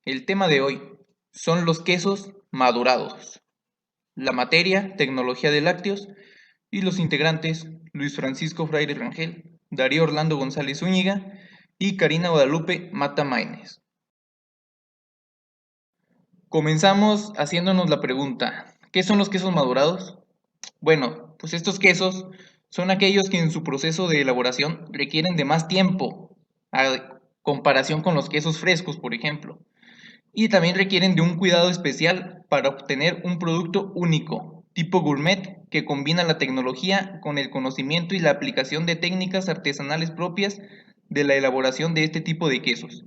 El tema de hoy son los quesos madurados, la materia, tecnología de lácteos y los integrantes Luis Francisco Fraire Rangel, Darío Orlando González Zúñiga y Karina Guadalupe Mata Maínez. Comenzamos haciéndonos la pregunta, ¿qué son los quesos madurados? Bueno, pues estos quesos son aquellos que en su proceso de elaboración requieren de más tiempo a comparación con los quesos frescos, por ejemplo. Y también requieren de un cuidado especial para obtener un producto único, tipo gourmet, que combina la tecnología con el conocimiento y la aplicación de técnicas artesanales propias de la elaboración de este tipo de quesos.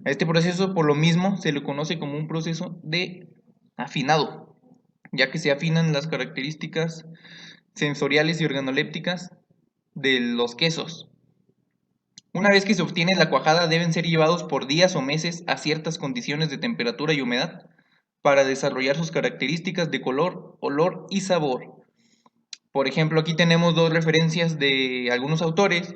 A este proceso, por lo mismo, se le conoce como un proceso de afinado, ya que se afinan las características sensoriales y organolépticas de los quesos. Una vez que se obtiene la cuajada, deben ser llevados por días o meses a ciertas condiciones de temperatura y humedad para desarrollar sus características de color, olor y sabor. Por ejemplo, aquí tenemos dos referencias de algunos autores.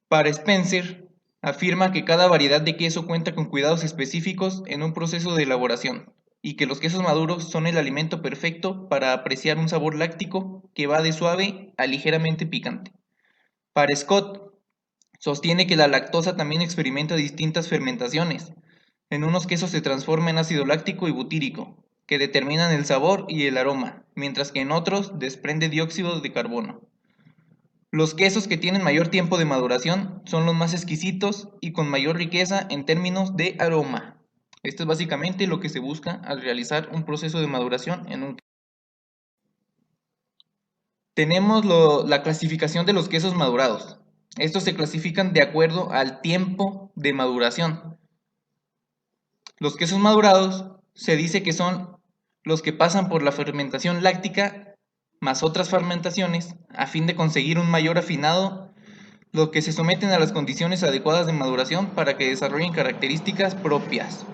Para Spencer, afirma que cada variedad de queso cuenta con cuidados específicos en un proceso de elaboración y que los quesos maduros son el alimento perfecto para apreciar un sabor láctico que va de suave a ligeramente picante. Para Scott, sostiene que la lactosa también experimenta distintas fermentaciones. En unos quesos se transforma en ácido láctico y butírico, que determinan el sabor y el aroma, mientras que en otros desprende dióxido de carbono. Los quesos que tienen mayor tiempo de maduración son los más exquisitos y con mayor riqueza en términos de aroma. Esto es básicamente lo que se busca al realizar un proceso de maduración en un queso. Tenemos la clasificación de los quesos madurados. Estos se clasifican de acuerdo al tiempo de maduración. Los quesos madurados se dice que son los que pasan por la fermentación láctica más otras fermentaciones a fin de conseguir un mayor afinado, los que se someten a las condiciones adecuadas de maduración para que desarrollen características propias.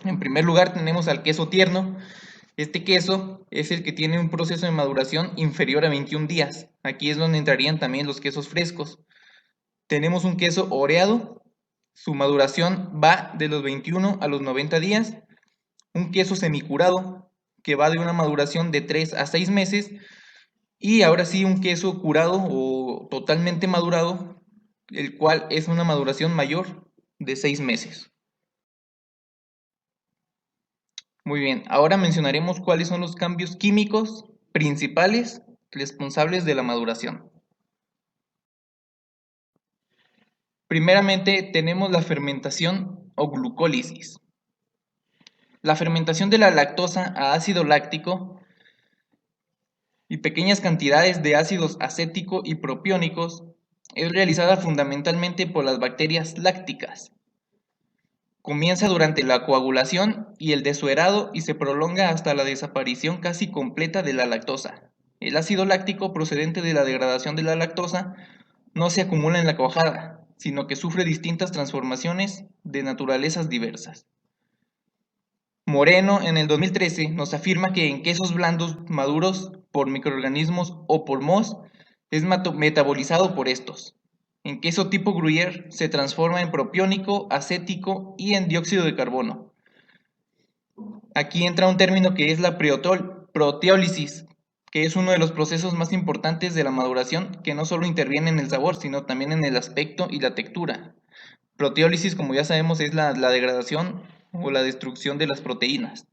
En primer lugar tenemos al queso tierno. Este queso es el que tiene un proceso de maduración inferior a 21 días. Aquí es donde entrarían también los quesos frescos. Tenemos un queso oreado. Su maduración va de los 21 a los 90 días. Un queso semicurado, que va de una maduración de 3 a 6 meses. Y ahora sí, un queso curado o totalmente madurado, el cual es una maduración mayor de 6 meses. Muy bien, ahora mencionaremos cuáles son los cambios químicos principales responsables de la maduración. Primeramente tenemos la fermentación o glucólisis. La fermentación de la lactosa a ácido láctico y pequeñas cantidades de ácidos acético y propiónicos es realizada fundamentalmente por las bacterias lácticas. Comienza durante la coagulación y el desuerado y se prolonga hasta la desaparición casi completa de la lactosa. El ácido láctico procedente de la degradación de la lactosa no se acumula en la cuajada, sino que sufre distintas transformaciones de naturalezas diversas. Moreno en el 2013 nos afirma que en quesos blandos maduros por microorganismos o por mohos es metabolizado por estos. En queso tipo Gruyère se transforma en propiónico, acético y en dióxido de carbono. Aquí entra un término que es la proteólisis, que es uno de los procesos más importantes de la maduración, que no solo interviene en el sabor, sino también en el aspecto y la textura. Proteólisis, como ya sabemos, es la degradación o la destrucción de las proteínas.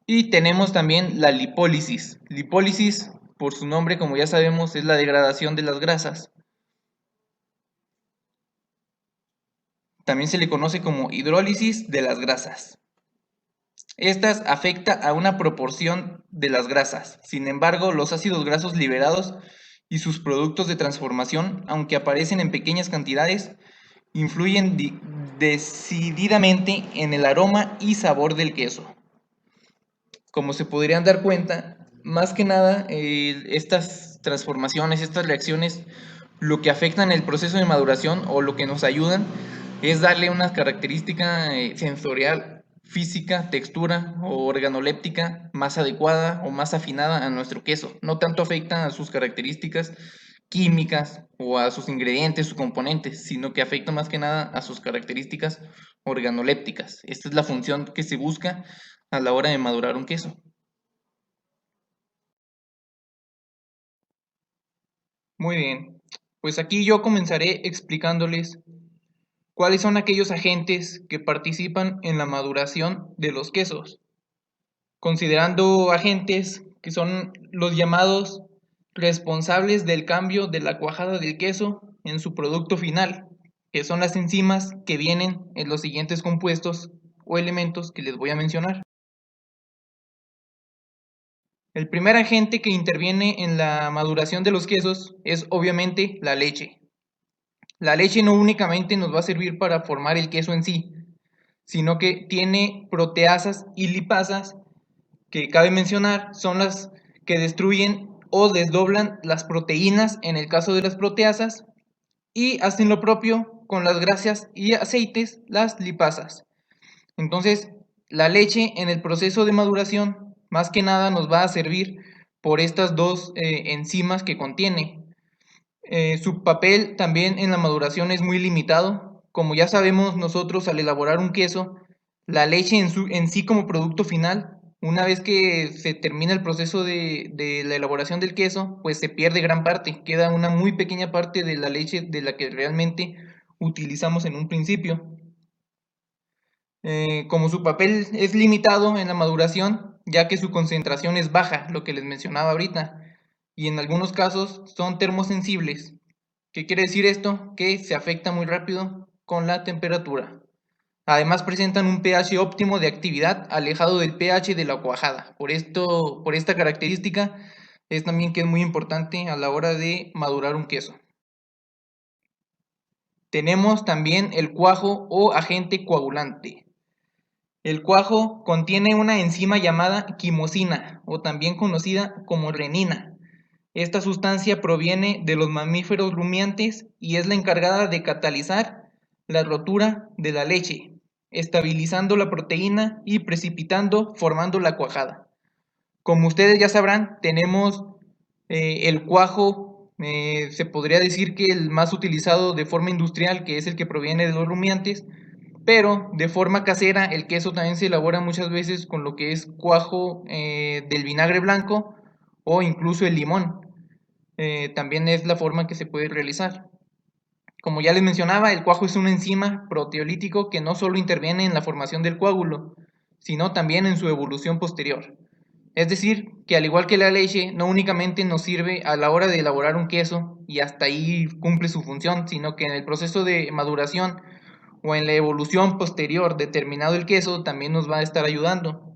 Y tenemos también la lipólisis. Lipólisis, por su nombre, como ya sabemos, es la degradación de las grasas. También se le conoce como hidrólisis de las grasas. Estas afecta a una proporción de las grasas. Sin embargo, los ácidos grasos liberados y sus productos de transformación, aunque aparecen en pequeñas cantidades, influyen decididamente en el aroma y sabor del queso. Como se podrían dar cuenta, más que nada, estas transformaciones, estas reacciones, lo que afectan el proceso de maduración o lo que nos ayudan es darle una característica sensorial, física, textura o organoléptica más adecuada o más afinada a nuestro queso. No tanto afectan a sus características químicas o a sus ingredientes, sus componentes, sino que afecta más que nada a sus características organolépticas. Esta es la función que se busca a la hora de madurar un queso. Muy bien, pues aquí yo comenzaré explicándoles cuáles son aquellos agentes que participan en la maduración de los quesos, considerando agentes que son los llamados responsables del cambio de la cuajada del queso en su producto final, que son las enzimas que vienen en los siguientes compuestos o elementos que les voy a mencionar. El primer agente que interviene en la maduración de los quesos es obviamente la leche. La leche no únicamente nos va a servir para formar el queso en sí, sino que tiene proteasas y lipasas que cabe mencionar son las que destruyen o desdoblan las proteínas en el caso de las proteasas y hacen lo propio con las grasas y aceites, las lipasas. Entonces, la leche en el proceso de maduración más que nada nos va a servir por estas dos enzimas que contiene. Su papel también en la maduración es muy limitado. Como ya sabemos nosotros al elaborar un queso, la leche en sí como producto final, una vez que se termina el proceso de la elaboración del queso, pues se pierde gran parte, queda una muy pequeña parte de la leche de la que realmente utilizamos en un principio. Como su papel es limitado en la maduración, ya que su concentración es baja, lo que les mencionaba ahorita, y en algunos casos son termosensibles. ¿Qué quiere decir esto? Que se afecta muy rápido con la temperatura. Además presentan un pH óptimo de actividad alejado del pH de la cuajada. Por esta característica es también que es muy importante a la hora de madurar un queso. Tenemos también el cuajo o agente coagulante. El cuajo contiene una enzima llamada quimosina o también conocida como renina. Esta sustancia proviene de los mamíferos rumiantes y es la encargada de catalizar la rotura de la leche, estabilizando la proteína y precipitando, formando la cuajada. Como ustedes ya sabrán, tenemos el cuajo, se podría decir que el más utilizado de forma industrial, que es el que proviene de los rumiantes, pero de forma casera el queso también se elabora muchas veces con lo que es cuajo del vinagre blanco o incluso el limón. También es la forma que se puede realizar. Como ya les mencionaba, el cuajo es una enzima proteolítico que no solo interviene en la formación del coágulo, sino también en su evolución posterior. Es decir, que al igual que la leche, no únicamente nos sirve a la hora de elaborar un queso y hasta ahí cumple su función, sino que en el proceso de maduración o en la evolución posterior determinado el queso también nos va a estar ayudando.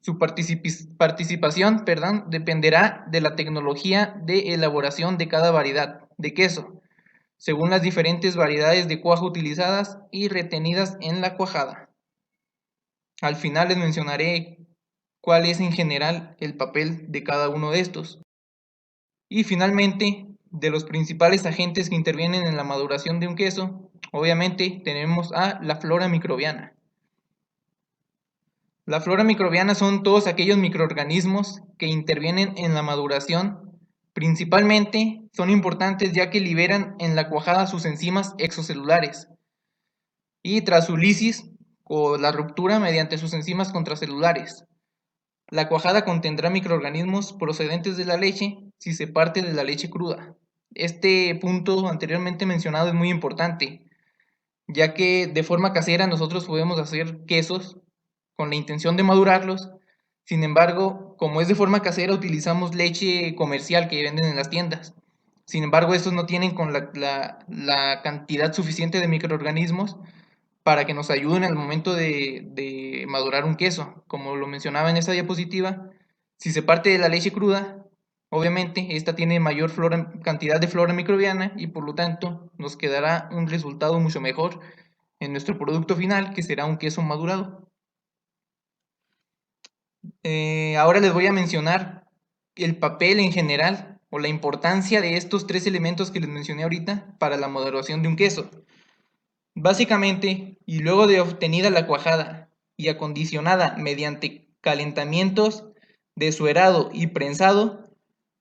Su participación, dependerá de la tecnología de elaboración de cada variedad de queso, según las diferentes variedades de cuajo utilizadas y retenidas en la cuajada. Al final les mencionaré cuál es en general el papel de cada uno de estos. Y finalmente, de los principales agentes que intervienen en la maduración de un queso, obviamente tenemos a la flora microbiana. La flora microbiana son todos aquellos microorganismos que intervienen en la maduración. Principalmente son importantes ya que liberan en la cuajada sus enzimas exocelulares y tras su lisis o la ruptura mediante sus enzimas contracelulares. La cuajada contendrá microorganismos procedentes de la leche si se parte de la leche cruda. Este punto anteriormente mencionado es muy importante, ya que de forma casera nosotros podemos hacer quesos con la intención de madurarlos. Sin embargo, como es de forma casera, utilizamos leche comercial que venden en las tiendas. Sin embargo, estos no tienen con la cantidad suficiente de microorganismos para que nos ayuden al momento de madurar un queso. Como lo mencionaba en esta diapositiva, si se parte de la leche cruda, obviamente esta tiene mayor cantidad de flora microbiana y por lo tanto nos quedará un resultado mucho mejor en nuestro producto final, que será un queso madurado. Ahora les voy a mencionar el papel en general o la importancia de estos tres elementos que les mencioné ahorita para la maduración de un queso. Básicamente, y luego de obtenida la cuajada y acondicionada mediante calentamientos de suerado y prensado,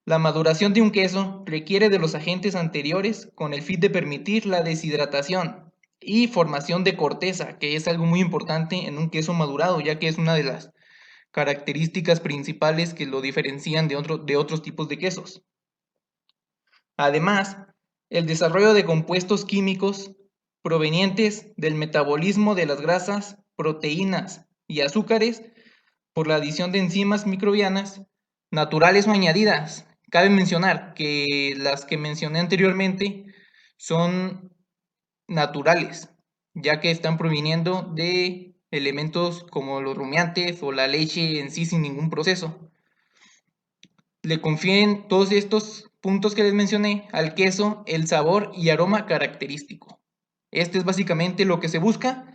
La maduración de un queso requiere de los agentes anteriores con el fin de permitir la deshidratación y formación de corteza, que es algo muy importante en un queso madurado, ya que es una de las características principales que lo diferencian de otros tipos de quesos. Además, el desarrollo de compuestos químicos provenientes del metabolismo de las grasas, proteínas y azúcares por la adición de enzimas microbianas naturales o añadidas. Cabe mencionar que las que mencioné anteriormente son naturales, ya que están proviniendo de elementos como los rumiantes o la leche en sí sin ningún proceso. Le confieren todos estos puntos que les mencioné al queso el sabor y aroma característico. Este es básicamente lo que se busca.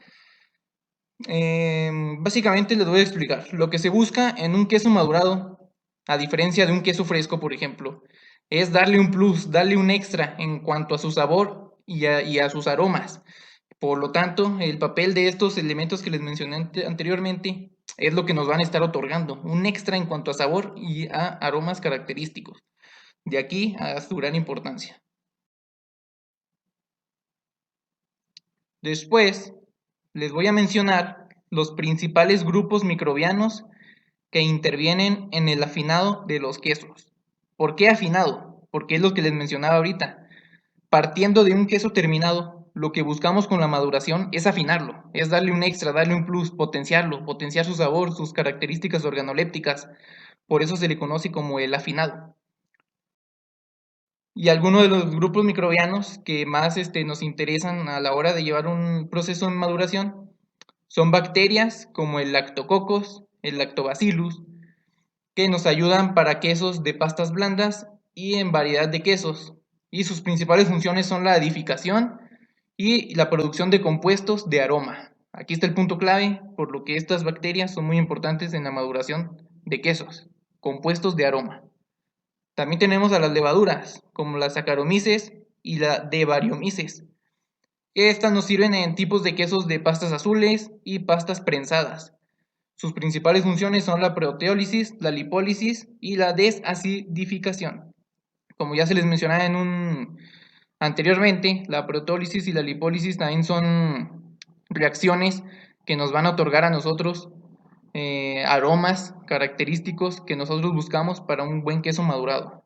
Básicamente les voy a explicar. Lo que se busca en un queso madurado, a diferencia de un queso fresco, por ejemplo, es darle un plus, darle un extra en cuanto a su sabor y a sus aromas. Por lo tanto, el papel de estos elementos que les mencioné anteriormente es lo que nos van a estar otorgando, un extra en cuanto a sabor y a aromas característicos. De aquí a su gran importancia. Después, les voy a mencionar los principales grupos microbianos que intervienen en el afinado de los quesos. ¿Por qué afinado? Porque es lo que les mencionaba ahorita. Partiendo de un queso terminado, lo que buscamos con la maduración es afinarlo, es darle un extra, darle un plus, potenciarlo, potenciar su sabor, sus características organolépticas. Por eso se le conoce como el afinado. Y algunos de los grupos microbianos que más nos interesan a la hora de llevar un proceso de maduración son bacterias como el lactococos, el lactobacillus, que nos ayudan para quesos de pastas blandas y en variedad de quesos. Y sus principales funciones son la edificación y la producción de compuestos de aroma. Aquí está el punto clave, por lo que estas bacterias son muy importantes en la maduración de quesos, compuestos de aroma. También tenemos a las levaduras, como las Saccharomyces y la Devariomices. Estas nos sirven en tipos de quesos de pastas azules y pastas prensadas. Sus principales funciones son la proteólisis, la lipólisis y la desacidificación. Como ya se les mencionaba anteriormente, la proteólisis y la lipólisis también son reacciones que nos van a otorgar a nosotros aromas característicos que nosotros buscamos para un buen queso madurado.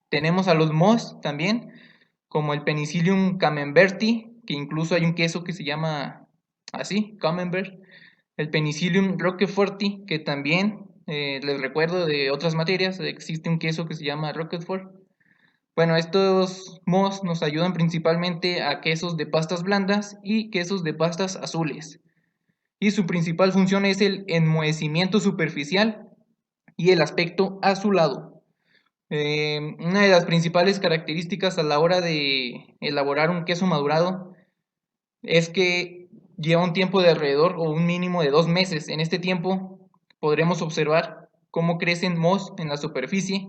Tenemos a los mohos también, como el Penicillium camemberti, que incluso hay un queso que se llama así, camembert. El Penicillium roqueforti, que también les recuerdo de otras materias, existe un queso que se llama Roquefort. Bueno, estos mohos nos ayudan principalmente a quesos de pastas blandas y quesos de pastas azules. Y su principal función es el enmohecimiento superficial y el aspecto azulado. Una de las principales características a la hora de elaborar un queso madurado es que lleva un tiempo de alrededor o un mínimo de 2 meses. En este tiempo podremos observar cómo crecen mohos en la superficie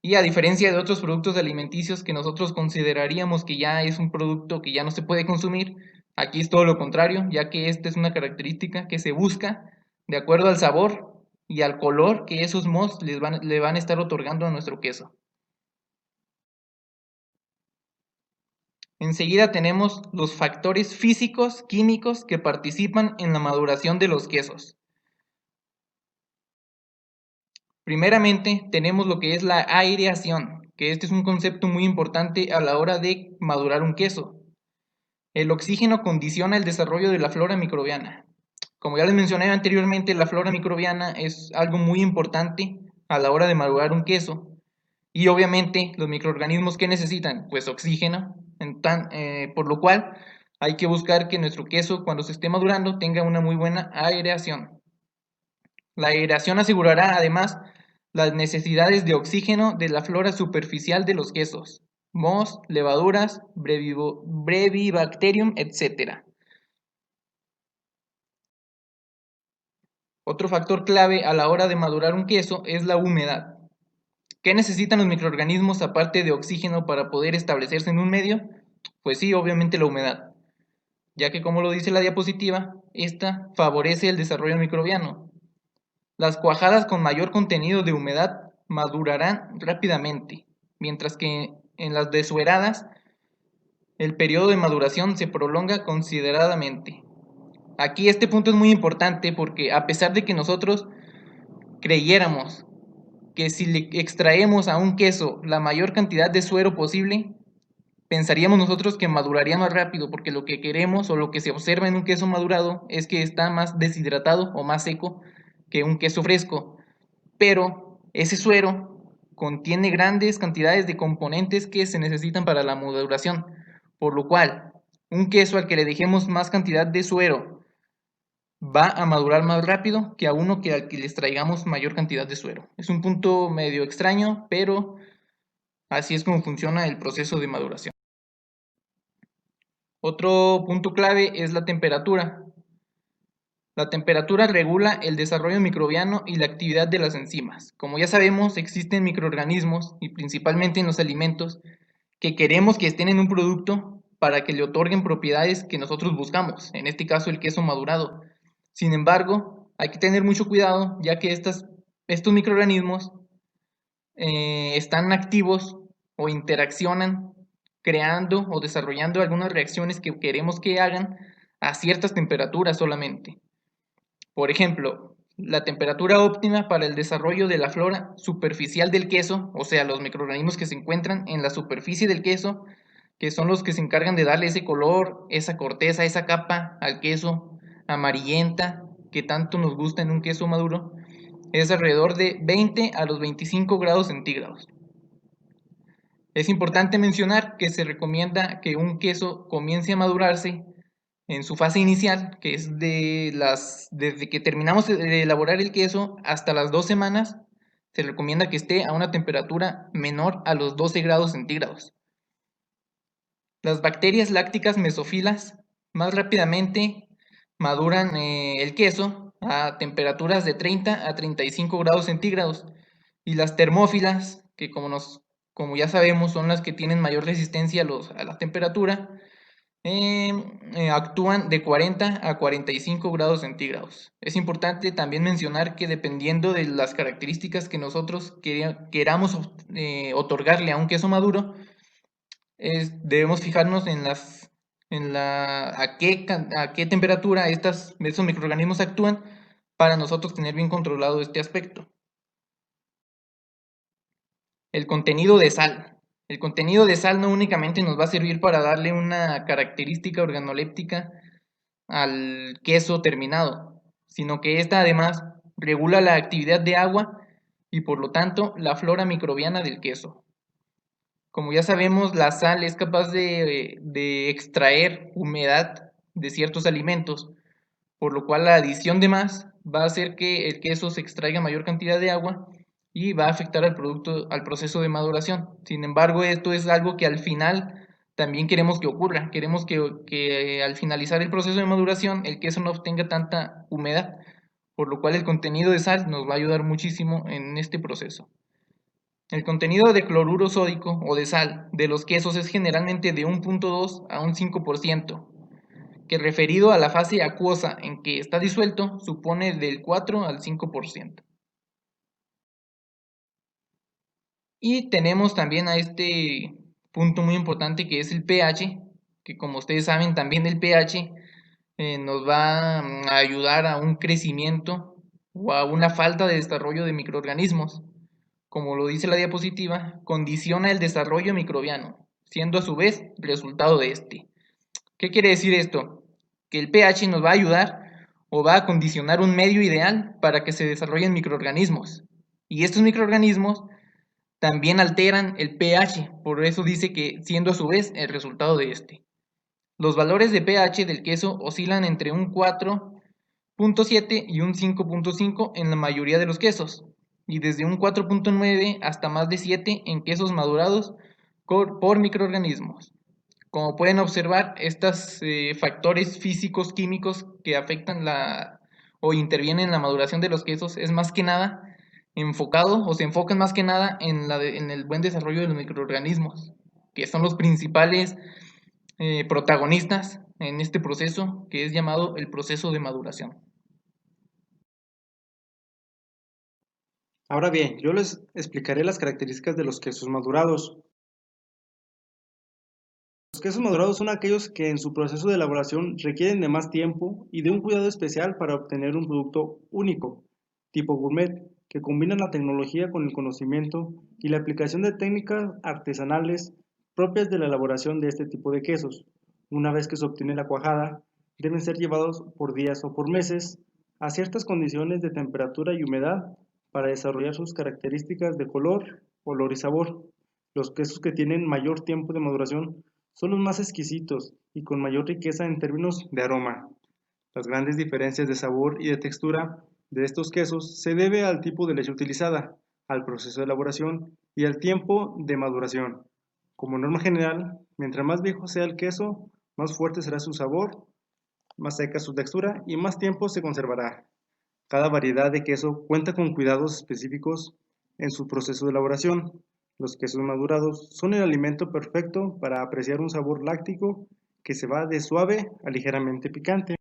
y a diferencia de otros productos alimenticios que nosotros consideraríamos que ya es un producto que ya no se puede consumir, aquí es todo lo contrario, ya que esta es una característica que se busca de acuerdo al sabor y al color que esos mohos le van a estar otorgando a nuestro queso. Enseguida tenemos los factores físicos, químicos que participan en la maduración de los quesos. Primeramente, tenemos lo que es la aireación, que este es un concepto muy importante a la hora de madurar un queso. El oxígeno condiciona el desarrollo de la flora microbiana. Como ya les mencioné anteriormente, la flora microbiana es algo muy importante a la hora de madurar un queso. Y obviamente los microorganismos que necesitan, pues oxígeno, por lo cual hay que buscar que nuestro queso cuando se esté madurando tenga una muy buena aireación. La aireación asegurará además las necesidades de oxígeno de la flora superficial de los quesos, mohos, levaduras, Brevibacterium, etc. Otro factor clave a la hora de madurar un queso es la humedad. ¿Qué necesitan los microorganismos aparte de oxígeno para poder establecerse en un medio? Pues sí, obviamente la humedad, ya que como lo dice la diapositiva, esta favorece el desarrollo microbiano. Las cuajadas con mayor contenido de humedad madurarán rápidamente, mientras que en las desueradas el periodo de maduración se prolonga consideradamente. Aquí este punto es muy importante porque a pesar de que nosotros creyéramos que si le extraemos a un queso la mayor cantidad de suero posible, pensaríamos nosotros que maduraría más rápido, porque lo que queremos o lo que se observa en un queso madurado es que está más deshidratado o más seco que un queso fresco. Pero ese suero contiene grandes cantidades de componentes que se necesitan para la maduración, por lo cual un queso al que le dejemos más cantidad de suero va a madurar más rápido que a uno que al que les traigamos mayor cantidad de suero. Es un punto medio extraño, pero así es como funciona el proceso de maduración. Otro punto clave es la temperatura. La temperatura regula el desarrollo microbiano y la actividad de las enzimas. Como ya sabemos, existen microorganismos, y principalmente en los alimentos, que queremos que estén en un producto para que le otorguen propiedades que nosotros buscamos, en este caso el queso madurado. Sin embargo, hay que tener mucho cuidado, ya que estos microorganismos están activos o interaccionan creando o desarrollando algunas reacciones que queremos que hagan a ciertas temperaturas solamente. Por ejemplo, la temperatura óptima para el desarrollo de la flora superficial del queso, o sea, los microorganismos que se encuentran en la superficie del queso, que son los que se encargan de darle ese color, esa corteza, esa capa al queso amarillenta que tanto nos gusta en un queso maduro, es alrededor de 20 a los 25 grados centígrados. Es importante mencionar que se recomienda que un queso comience a madurarse en su fase inicial, que es desde que terminamos de elaborar el queso hasta las 2 semanas, se recomienda que esté a una temperatura menor a los 12 grados centígrados. Las bacterias lácticas mesófilas más rápidamente maduran el queso a temperaturas de 30 a 35 grados centígrados, y las termófilas, que como ya sabemos son las que tienen mayor resistencia a la temperatura, actúan de 40 a 45 grados centígrados. Es importante también mencionar que dependiendo de las características que nosotros queramos otorgarle a un queso maduro, debemos fijarnos a qué temperatura estos microorganismos actúan para nosotros tener bien controlado este aspecto. El contenido de sal. El contenido de sal no únicamente nos va a servir para darle una característica organoléptica al queso terminado, sino que esta además regula la actividad de agua y por lo tanto la flora microbiana del queso. Como ya sabemos, la sal es capaz de extraer humedad de ciertos alimentos, por lo cual la adición de más va a hacer que el queso se extraiga mayor cantidad de agua y va a afectar al proceso de maduración. Sin embargo, esto es algo que al final también queremos que ocurra. Queremos que al finalizar el proceso de maduración el queso no obtenga tanta humedad, por lo cual el contenido de sal nos va a ayudar muchísimo en este proceso. El contenido de cloruro sódico o de sal de los quesos es generalmente de 1.2 a un 5%, que referido a la fase acuosa en que está disuelto supone del 4 al 5%. Y tenemos también a este punto muy importante que es el pH, que como ustedes saben también el pH nos va a ayudar a un crecimiento o a una falta de desarrollo de microorganismos. Como lo dice la diapositiva, condiciona el desarrollo microbiano, siendo a su vez resultado de este. ¿Qué quiere decir esto? Que el pH nos va a ayudar o va a condicionar un medio ideal para que se desarrollen microorganismos. Y estos microorganismos también alteran el pH, por eso dice que siendo a su vez el resultado de este. Los valores de pH del queso oscilan entre un 4.7 y un 5.5 en la mayoría de los quesos, y desde un 4.9 hasta más de 7 en quesos madurados por microorganismos. Como pueden observar, estos factores físicos químicos que afectan o intervienen en la maduración de los quesos es más que nada enfocado o se enfocan más que nada en el buen desarrollo de los microorganismos, que son los principales protagonistas en este proceso que es llamado el proceso de maduración. Ahora bien, yo les explicaré las características de los quesos madurados. Los quesos madurados son aquellos que en su proceso de elaboración requieren de más tiempo y de un cuidado especial para obtener un producto único, tipo gourmet, que combina la tecnología con el conocimiento y la aplicación de técnicas artesanales propias de la elaboración de este tipo de quesos. Una vez que se obtiene la cuajada, deben ser llevados por días o por meses a ciertas condiciones de temperatura y humedad para desarrollar sus características de color, olor y sabor. Los quesos que tienen mayor tiempo de maduración son los más exquisitos y con mayor riqueza en términos de aroma. Las grandes diferencias de sabor y de textura de estos quesos se debe al tipo de leche utilizada, al proceso de elaboración y al tiempo de maduración. Como norma general, mientras más viejo sea el queso, más fuerte será su sabor, más seca su textura y más tiempo se conservará. Cada variedad de queso cuenta con cuidados específicos en su proceso de elaboración. Los quesos madurados son el alimento perfecto para apreciar un sabor láctico que se va de suave a ligeramente picante.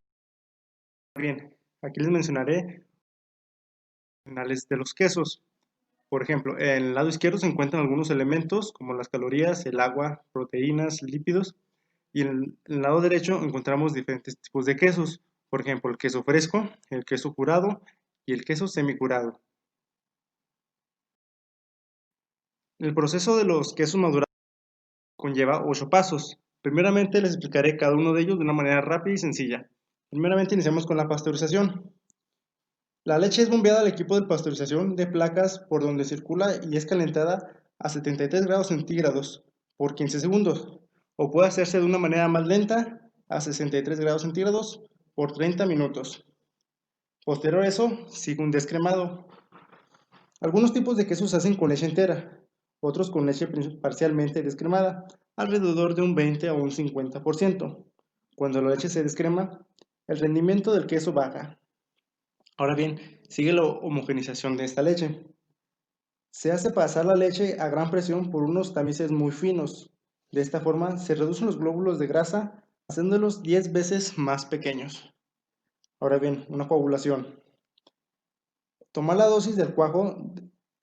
Bien, aquí les mencionaré finales de los quesos. Por ejemplo, en el lado izquierdo se encuentran algunos elementos como las calorías, el agua, proteínas, lípidos, y en el lado derecho encontramos diferentes tipos de quesos. Por ejemplo, el queso fresco, el queso curado y el queso semicurado. El proceso de los quesos madurados conlleva 8 pasos. Primeramente les explicaré cada uno de ellos de una manera rápida y sencilla. Primeramente iniciamos con la pasteurización. La leche es bombeada al equipo de pasteurización de placas por donde circula y es calentada a 73 grados centígrados por 15 segundos, o puede hacerse de una manera más lenta a 63 grados centígrados por 30 minutos. Posterior a eso, sigue un descremado. Algunos tipos de quesos se hacen con leche entera, otros con leche parcialmente descremada, alrededor de un 20 a un 50%. Cuando la leche se descrema, el rendimiento del queso baja. Ahora bien, sigue la homogenización de esta leche. Se hace pasar la leche a gran presión por unos tamices muy finos. De esta forma se reducen los glóbulos de grasa, haciéndolos 10 veces más pequeños. Ahora bien, una coagulación. Tomar la dosis del cuajo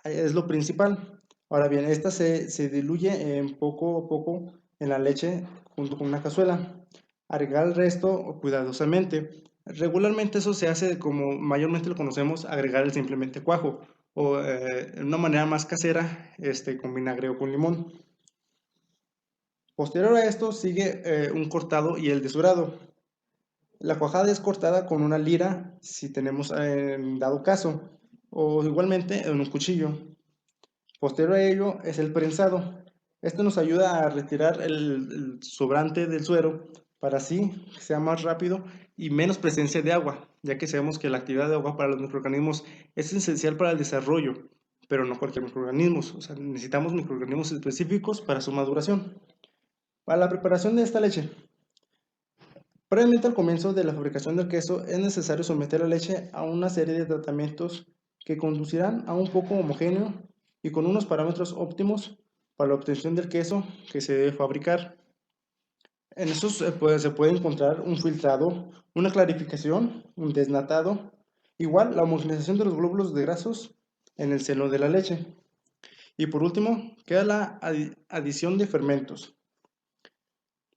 es lo principal. Ahora bien, esta se diluye en poco a poco en la leche junto con una cazuela. Agregar el resto cuidadosamente. Regularmente eso se hace como mayormente lo conocemos, agregar el simplemente cuajo o de una manera más casera con vinagre o con limón. Posterior a esto sigue un cortado y el desurado. La cuajada es cortada con una lira, si tenemos dado caso, o igualmente en un cuchillo. Posterior a ello es el prensado. Esto nos ayuda a retirar el sobrante del suero para así que sea más rápido y menos presencia de agua, ya que sabemos que la actividad de agua para los microorganismos es esencial para el desarrollo, pero no cualquier microorganismo. O sea, necesitamos microorganismos específicos para su maduración. Para la preparación de esta leche, previamente al comienzo de la fabricación del queso, es necesario someter la leche a una serie de tratamientos que conducirán a un poco homogéneo y con unos parámetros óptimos para la obtención del queso que se debe fabricar. En estos se puede encontrar un filtrado, una clarificación, un desnatado, igual la homogeneización de los glóbulos de grasos en el seno de la leche. Y por último, queda la adición de fermentos.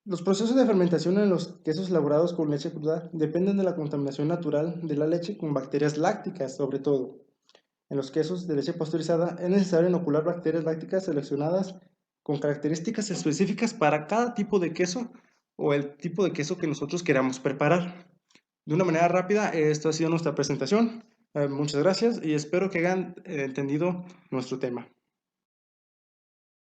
Los procesos de fermentación en los quesos elaborados con leche cruda dependen de la contaminación natural de la leche con bacterias lácticas, sobre todo. En los quesos de leche pasteurizada es necesario inocular bacterias lácticas seleccionadas con características específicas para cada tipo de queso o el tipo de queso que nosotros queramos preparar. De una manera rápida, esto ha sido nuestra presentación. Muchas gracias y espero que hayan entendido nuestro tema.